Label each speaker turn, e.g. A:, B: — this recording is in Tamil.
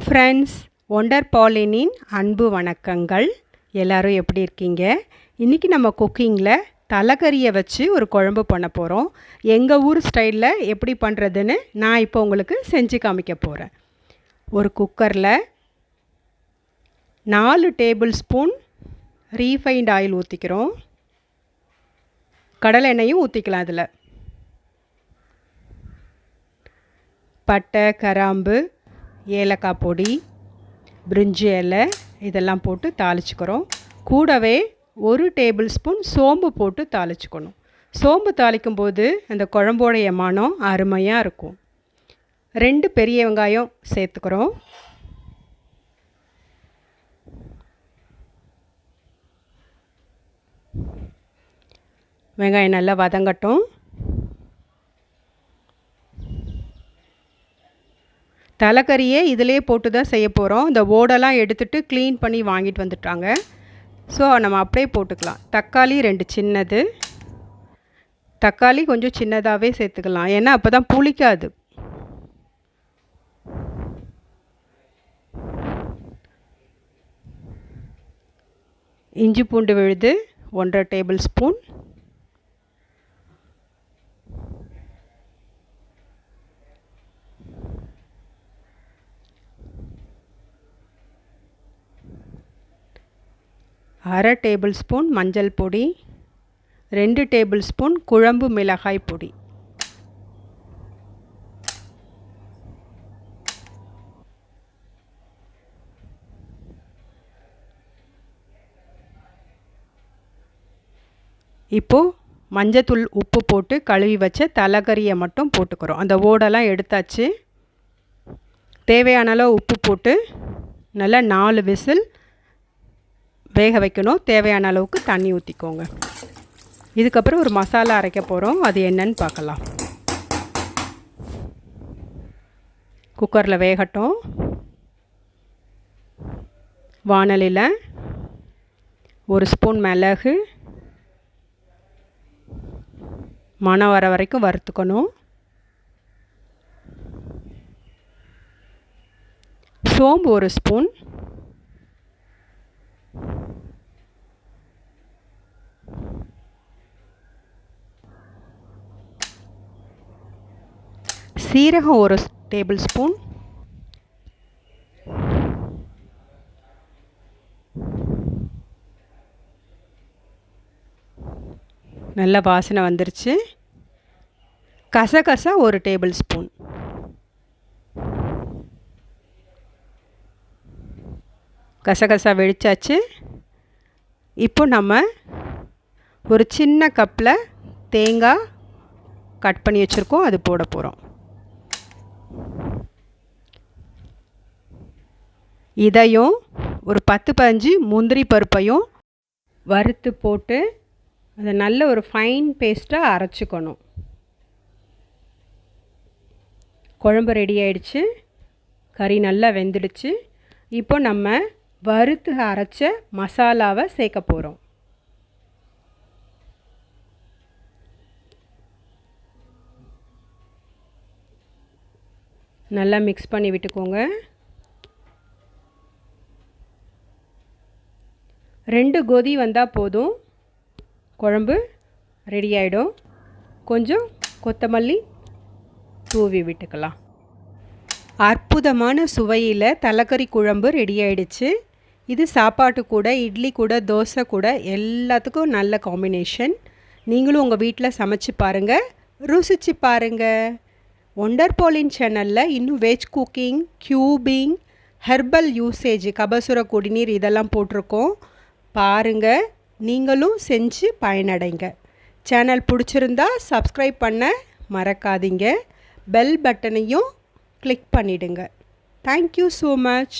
A: ஃப்ரெண்ட்ஸ், ஒண்டர் பாலினின் அன்பு வணக்கங்கள். எல்லோரும் எப்படி இருக்கீங்க? இன்றைக்கி நம்ம குக்கிங்கில் தலக்கறியை வச்சு ஒரு குழம்பு பண்ண போகிறோம். எங்கள் ஊர் ஸ்டைலில் எப்படி பண்ணுறதுன்னு நான் இப்போ உங்களுக்கு செஞ்சு காமிக்க போகிறேன். ஒரு குக்கரில் 4 டேபிள் ஸ்பூன் ரீஃபைண்ட் ஆயில் ஊற்றிக்கிறோம். கடலை எண்ணெயும் ஊற்றிக்கலாம். அதில் பட்டை, கிராம்பு, ஏலக்காய் பொடி, பிரிஞ்சி இலை இதெல்லாம் போட்டு தாளிச்சுக்கிறோம். கூடவே 1 டேபிள் ஸ்பூன் சோம்பு போட்டு தாளிச்சுக்கணும். சோம்பு தாளிக்கும் போது அந்த குழம்போடைய மனம் அருமையாக இருக்கும். 2 பெரிய வெங்காயம் சேர்த்துக்கிறோம். வெங்காயம் நல்லா வதங்கட்டும். தலக்கறியே இதிலே போட்டு தான் செய்ய போகிறோம். இந்த ஓடெல்லாம் எடுத்துகிட்டு க்ளீன் பண்ணி வாங்கிட்டு வந்துட்டாங்க. ஸோ நம்ம அப்படியே போட்டுக்கலாம். தக்காளி 2 சின்னது. தக்காளி கொஞ்சம் சின்னதாகவே சேர்த்துக்கலாம், ஏன்னா அப்போ தான் புளிக்காது. இஞ்சி பூண்டு விழுது 1.5 டேபிள் ஸ்பூன். அரை டேபிள் ஸ்பூன் மஞ்சள் பொடி, 2 டேபிள் ஸ்பூன் குழம்பு மிளகாய் பொடி. இப்போது மஞ்சத்தூள், உப்பு போட்டு கழுவி வச்ச தலக்கறியை மட்டும் போட்டுக்கிறோம். அந்த ஓடெல்லாம் எடுத்தாச்சு. தேவையான அளவு உப்பு போட்டு நல்லா 4 விசில் வேக வைக்கணும். தேவையான அளவுக்கு தண்ணி ஊற்றிக்கோங்க. இதுக்கப்புறம் ஒரு மசாலா அரைக்க போகிறோம். அது என்னன்னு பார்க்கலாம். குக்கரில் வேகட்டும். வாணலியில் 1 ஸ்பூன் மிளகு மணம் வர வரைக்கும் வறுத்துக்கணும். சோம்பு 1 ஸ்பூன், சீரகம் 1 டேபிள் ஸ்பூன், நல்ல வாசனை வந்துருச்சு. கசகசா 1 டேபிள் ஸ்பூன். கசகசா வெடிச்சாச்சு. இப்போ நம்ம ஒரு சின்ன கப்பில் தேங்காய் கட் பண்ணி வச்சுருக்கோம், அது போட போகிறோம். இதையும் ஒரு 10-15 முந்திரி பருப்பையும் வறுத்து போட்டு அதை நல்ல ஒரு ஃபைன் பேஸ்ட்டாக அரைச்சிக்கணும். குழம்பு ரெடி ஆயிடுச்சு. கறி நல்லா வெந்துடுச்சு. இப்போ நம்ம வறுத்து அரைச்ச மசாலாவை சேர்க்க போகிறோம். நல்லா மிக்ஸ் பண்ணி விட்டுக்கோங்க. 2 கொதி வந்தால் போதும், குழம்பு ரெடி ஆகிடும். கொஞ்சம் கொத்தமல்லி தூவி விட்டுக்கலாம். அற்புதமான சுவையில் தலக்கறி குழம்பு ரெடி ஆகிடுச்சு. இது சாப்பாட்டு கூட, இட்லி கூட, தோசை கூட எல்லாத்துக்கும் நல்ல காம்பினேஷன். நீங்களும் உங்கள் வீட்டில் சமைச்சு பாருங்கள், ருசிச்சு பாருங்கள். ஒண்டர் பாலின் சேனலில் இன்னும் வெஜ் குக்கிங், க்யூபிங், ஹெர்பல் யூசேஜ், கபசுர குடிநீர் இதெல்லாம் போட்டிருக்கோம். பாருங்கள், நீங்களும் செஞ்சு பயனடைங்க. சேனல் பிடிச்சிருந்தா சப்ஸ்கிரைப் பண்ண மறக்காதீங்க. பெல் பட்டனையும் கிளிக் பண்ணிவிடுங்க. Thank you so much.